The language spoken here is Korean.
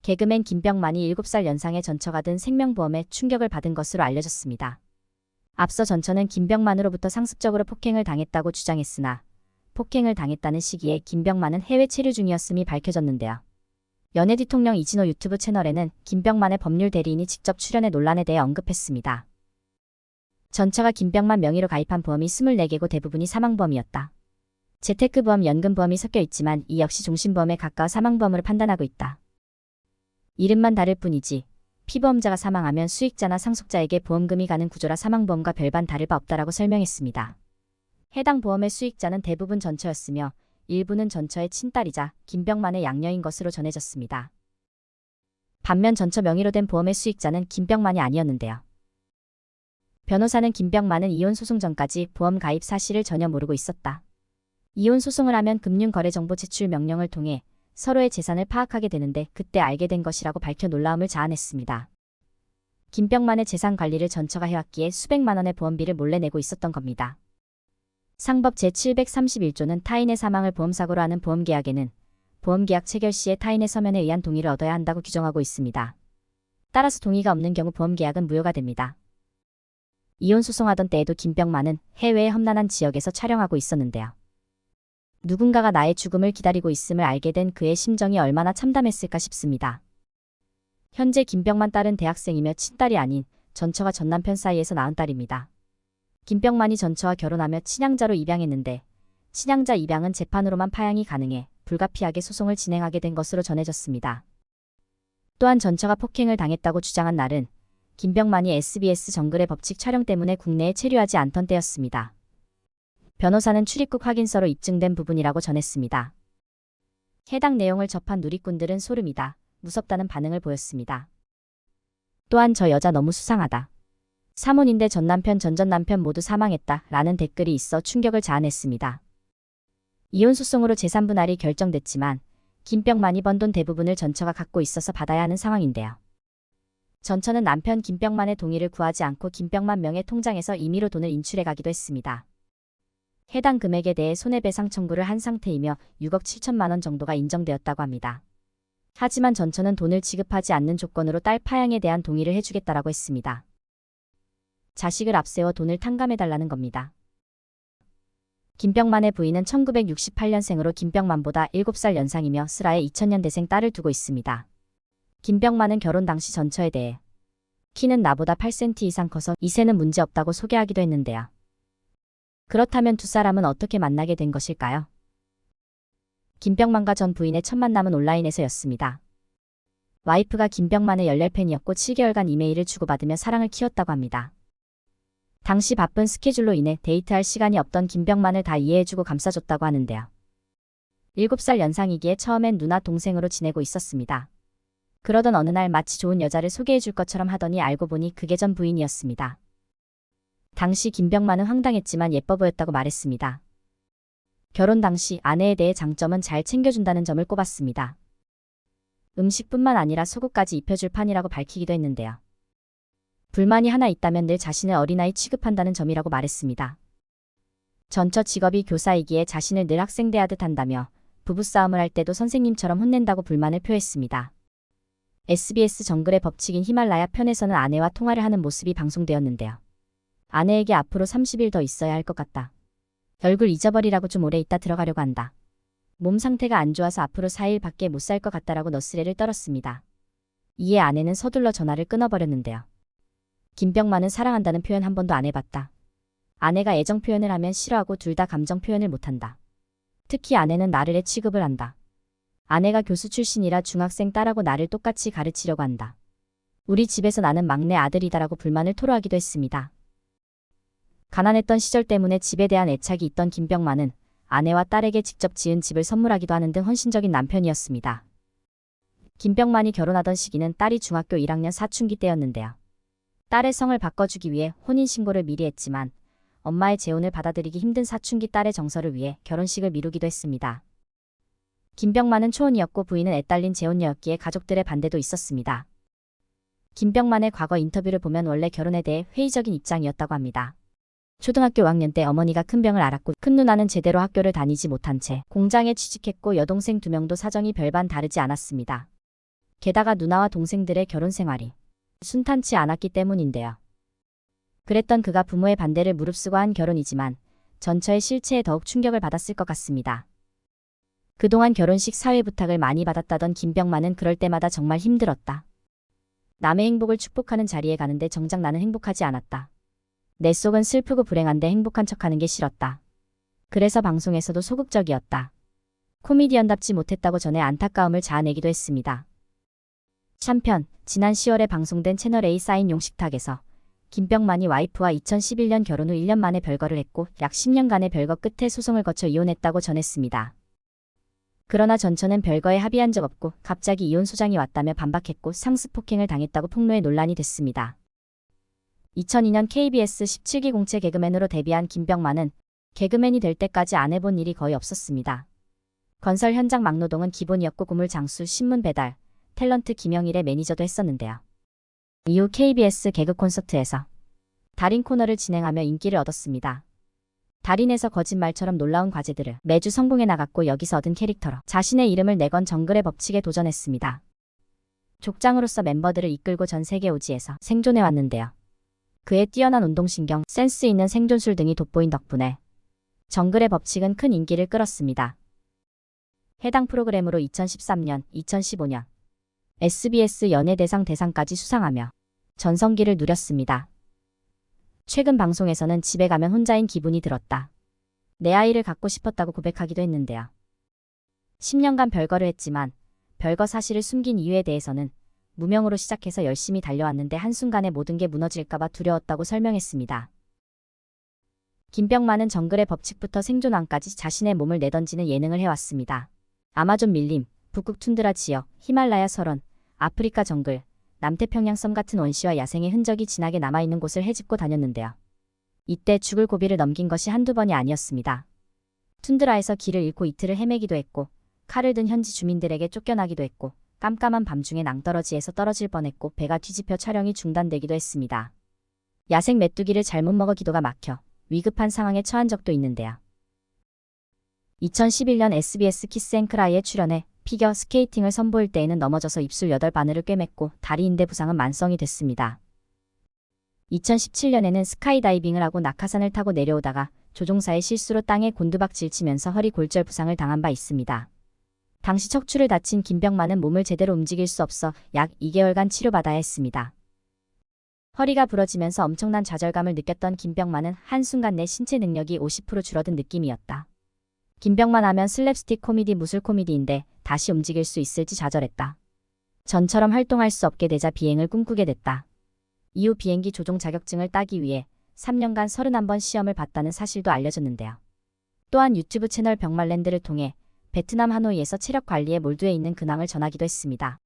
개그맨 김병만이 7살 연상의 전처가 든 생명보험에 충격을 받은 것으로 알려졌습니다. 앞서 전처는 김병만으로부터 상습적으로 폭행을 당했다고 주장했으나 폭행을 당했다는 시기에 김병만은 해외 체류 중이었음이 밝혀졌는데요. 연예 대통령 이진호 유튜브 채널에는 김병만의 법률 대리인이 직접 출연해 논란에 대해 언급했습니다. 전처가 김병만 명의로 가입한 보험이 24개고 대부분이 사망보험이었다. 재테크보험, 연금보험이 섞여 있지만 이 역시 종신보험에 가까워 사망보험으로 판단하고 있다. 이름만 다를 뿐이지 피보험자가 사망하면 수익자나 상속자에게 보험금이 가는 구조라 사망보험과 별반 다를 바 없다라고 설명했습니다. 해당 보험의 수익자는 대부분 전처였으며 일부는 전처의 친딸이자 김병만의 양녀인 것으로 전해졌습니다. 반면 전처 명의로 된 보험의 수익자는 김병만이 아니었는데요. 변호사는 김병만은 이혼 소송 전까지 보험 가입 사실을 전혀 모르고 있었다. 이혼 소송을 하면 금융거래정보 제출 명령을 통해 서로의 재산을 파악하게 되는데 그때 알게 된 것이라고 밝혀 놀라움을 자아냈습니다. 김병만의 재산 관리를 전처가 해왔기에 수백만 원의 보험비를 몰래 내고 있었던 겁니다. 상법 제731조는 타인의 사망을 보험사고로 하는 보험계약에는 보험계약 체결 시에 타인의 서면에 의한 동의를 얻어야 한다고 규정하고 있습니다. 따라서 동의가 없는 경우 보험계약은 무효가 됩니다. 이혼 소송하던 때에도 김병만은 해외의 험난한 지역에서 촬영하고 있었는데요. 누군가가 나의 죽음을 기다리고 있음을 알게 된 그의 심정이 얼마나 참담했을까 싶습니다. 현재 김병만 딸은 대학생이며 친딸이 아닌 전처가 전남편 사이에서 낳은 딸입니다. 김병만이 전처와 결혼하며 친양자로 입양했는데 친양자 입양은 재판으로만 파양이 가능해 불가피하게 소송을 진행하게 된 것으로 전해졌습니다. 또한 전처가 폭행을 당했다고 주장한 날은 김병만이 SBS 정글의 법칙 촬영 때문에 국내에 체류하지 않던 때였습니다. 변호사는 출입국 확인서로 입증된 부분이라고 전했습니다. 해당 내용을 접한 누리꾼들은 소름이다, 무섭다는 반응을 보였습니다. 또한 저 여자 너무 수상하다. 사모인데 전남편 전전남편 모두 사망했다 라는 댓글이 있어 충격을 자아냈습니다. 이혼 소송으로 재산 분할이 결정됐지만 김병만이 번 돈 대부분을 전처가 갖고 있어서 받아야 하는 상황인데요. 전처는 남편 김병만의 동의를 구하지 않고 김병만 명의 통장에서 임의로 돈을 인출해 가기도 했습니다. 해당 금액에 대해 손해배상 청구를 한 상태이며 6억 7천만 원 정도가 인정되었다고 합니다. 하지만 전처는 돈을 지급하지 않는 조건으로 딸 파양에 대한 동의를 해주겠다라고 했습니다. 자식을 앞세워 돈을 탕감해달라는 겁니다. 김병만의 부인은 1968년생으로 김병만보다 7살 연상이며 슬아의 2000년대생 딸을 두고 있습니다. 김병만은 결혼 당시 전처에 대해 키는 나보다 8cm 이상 커서 이세는 문제없다고 소개하기도 했는데요. 그렇다면 두 사람은 어떻게 만나게 된 것일까요? 김병만과 전 부인의 첫 만남은 온라인에서였습니다. 와이프가 김병만의 열렬 팬이었고 7개월간 이메일을 주고받으며 사랑을 키웠다고 합니다. 당시 바쁜 스케줄로 인해 데이트할 시간이 없던 김병만을 다 이해해주고 감싸줬다고 하는데요. 7살 연상이기에 처음엔 누나 동생으로 지내고 있었습니다. 그러던 어느 날 마치 좋은 여자를 소개해줄 것처럼 하더니 알고 보니 그게 전 부인이었습니다. 당시 김병만은 황당했지만 예뻐 보였다고 말했습니다. 결혼 당시 아내에 대해 장점은 잘 챙겨준다는 점을 꼽았습니다. 음식뿐만 아니라 속옷까지 입혀줄 판이라고 밝히기도 했는데요. 불만이 하나 있다면 늘 자신을 어린아이 취급한다는 점이라고 말했습니다. 전처 직업이 교사이기에 자신을 늘 학생 대하듯 한다며 부부싸움을 할 때도 선생님처럼 혼낸다고 불만을 표했습니다. SBS 정글의 법칙인 히말라야 편에서는 아내와 통화를 하는 모습이 방송되었는데요. 아내에게 앞으로 30일 더 있어야 할 것 같다. 얼굴 잊어버리라고 좀 오래 있다 들어가려고 한다. 몸 상태가 안 좋아서 앞으로 4일 밖에 못 살 것 같다라고 너스레를 떨었습니다. 이에 아내는 서둘러 전화를 끊어버렸는데요. 김병만은 사랑한다는 표현 한 번도 안 해봤다. 아내가 애정 표현을 하면 싫어하고 둘 다 감정 표현을 못한다. 특히 아내는 나를 애 취급을 한다. 아내가 교수 출신이라 중학생 딸하고 나를 똑같이 가르치려고 한다. 우리 집에서 나는 막내 아들이다라고 불만을 토로하기도 했습니다. 가난했던 시절 때문에 집에 대한 애착이 있던 김병만은 아내와 딸에게 직접 지은 집을 선물하기도 하는 등 헌신적인 남편이었습니다. 김병만이 결혼하던 시기는 딸이 중학교 1학년 사춘기 때였는데요. 딸의 성을 바꿔주기 위해 혼인신고를 미리 했지만 엄마의 재혼을 받아들이기 힘든 사춘기 딸의 정서를 위해 결혼식을 미루기도 했습니다. 김병만은 초혼이었고 부인은 애딸린 재혼녀였기에 가족들의 반대도 있었습니다. 김병만의 과거 인터뷰를 보면 원래 결혼에 대해 회의적인 입장이었다고 합니다. 초등학교 5학년 때 어머니가 큰 병을 앓았고 큰 누나는 제대로 학교를 다니지 못한 채 공장에 취직했고 여동생 2명도 사정이 별반 다르지 않았습니다. 게다가 누나와 동생들의 결혼 생활이 순탄치 않았기 때문인데요. 그랬던 그가 부모의 반대를 무릅쓰고 한 결혼이지만 전처의 실체에 더욱 충격을 받았을 것 같습니다. 그동안 결혼식 사회 부탁을 많이 받았다던 김병만은 그럴 때마다 정말 힘들었다. 남의 행복을 축복하는 자리에 가는데 정작 나는 행복하지 않았다. 내 속은 슬프고 불행한데 행복한 척하는 게 싫었다. 그래서 방송에서도 소극적이었다. 코미디언답지 못했다고 전에 안타까움을 자아내기도 했습니다. 한편 지난 10월에 방송된 채널A 사인 용식탁에서 김병만이 와이프와 2011년 결혼 후 1년 만에 별거를 했고 약 10년간의 별거 끝에 소송을 거쳐 이혼했다고 전했습니다. 그러나 전처는 별거에 합의한 적 없고 갑자기 이혼 소장이 왔다며 반박했고 상습 폭행을 당했다고 폭로해 논란이 됐습니다. 2002년 KBS 17기 공채 개그맨으로 데뷔한 김병만은 개그맨이 될 때까지 안 해본 일이 거의 없었습니다. 건설 현장 막노동은 기본이었고 고물 장수, 신문 배달, 탤런트 김영일의 매니저도 했었는데요. 이후 KBS 개그 콘서트에서 달인 코너를 진행하며 인기를 얻었습니다. 달인에서 거짓말처럼 놀라운 과제들을 매주 성공해 나갔고 여기서 얻은 캐릭터로 자신의 이름을 내건 정글의 법칙에 도전했습니다. 족장으로서 멤버들을 이끌고 전 세계 오지에서 생존해왔는데요. 그의 뛰어난 운동신경, 센스 있는 생존술 등이 돋보인 덕분에 정글의 법칙은 큰 인기를 끌었습니다. 해당 프로그램으로 2013년, 2015년 SBS 연예대상 대상까지 수상하며 전성기를 누렸습니다. 최근 방송에서는 집에 가면 혼자인 기분이 들었다. 내 아이를 갖고 싶었다고 고백하기도 했는데요. 10년간 별거를 했지만 별거 사실을 숨긴 이유에 대해서는 무명으로 시작해서 열심히 달려왔는데 한순간에 모든 게 무너질까봐 두려웠다고 설명했습니다. 김병만은 정글의 법칙부터 생존왕까지 자신의 몸을 내던지는 예능을 해왔습니다. 아마존 밀림, 북극 툰드라 지역, 히말라야 설원, 아프리카 정글, 남태평양 섬 같은 원시와 야생의 흔적이 진하게 남아있는 곳을 헤집고 다녔는데요. 이때 죽을 고비를 넘긴 것이 한두 번이 아니었습니다. 툰드라에서 길을 잃고 이틀을 헤매기도 했고 칼을 든 현지 주민들에게 쫓겨나기도 했고 깜깜한 밤중에 낭떠러지에서 떨어질 뻔했고 배가 뒤집혀 촬영이 중단되기도 했습니다. 야생 메뚜기를 잘못 먹어 기도가 막혀 위급한 상황에 처한 적도 있는데요. 2011년 SBS 키스앤크라이에 출연해 피겨 스케이팅을 선보일 때에는 넘어져서 입술 8바늘을 꿰맸고 다리 인대 부상은 만성이 됐습니다. 2017년에는 스카이다이빙을 하고 낙하산을 타고 내려오다가 조종사의 실수로 땅에 곤두박질 치면서 허리 골절 부상을 당한 바 있습니다. 당시 척추를 다친 김병만은 몸을 제대로 움직일 수 없어 약 2개월간 치료받아야 했습니다. 허리가 부러지면서 엄청난 좌절감을 느꼈던 김병만은 한순간 내 신체 능력이 50% 줄어든 느낌이었다. 김병만 하면 슬랩스틱 코미디 무술 코미디인데 다시 움직일 수 있을지 좌절했다. 전처럼 활동할 수 없게 되자 비행을 꿈꾸게 됐다. 이후 비행기 조종 자격증을 따기 위해 3년간 31번 시험을 봤다는 사실도 알려졌는데요. 또한 유튜브 채널 병말랜드를 통해 베트남 하노이에서 체력 관리에 몰두해 있는 근황을 전하기도 했습니다.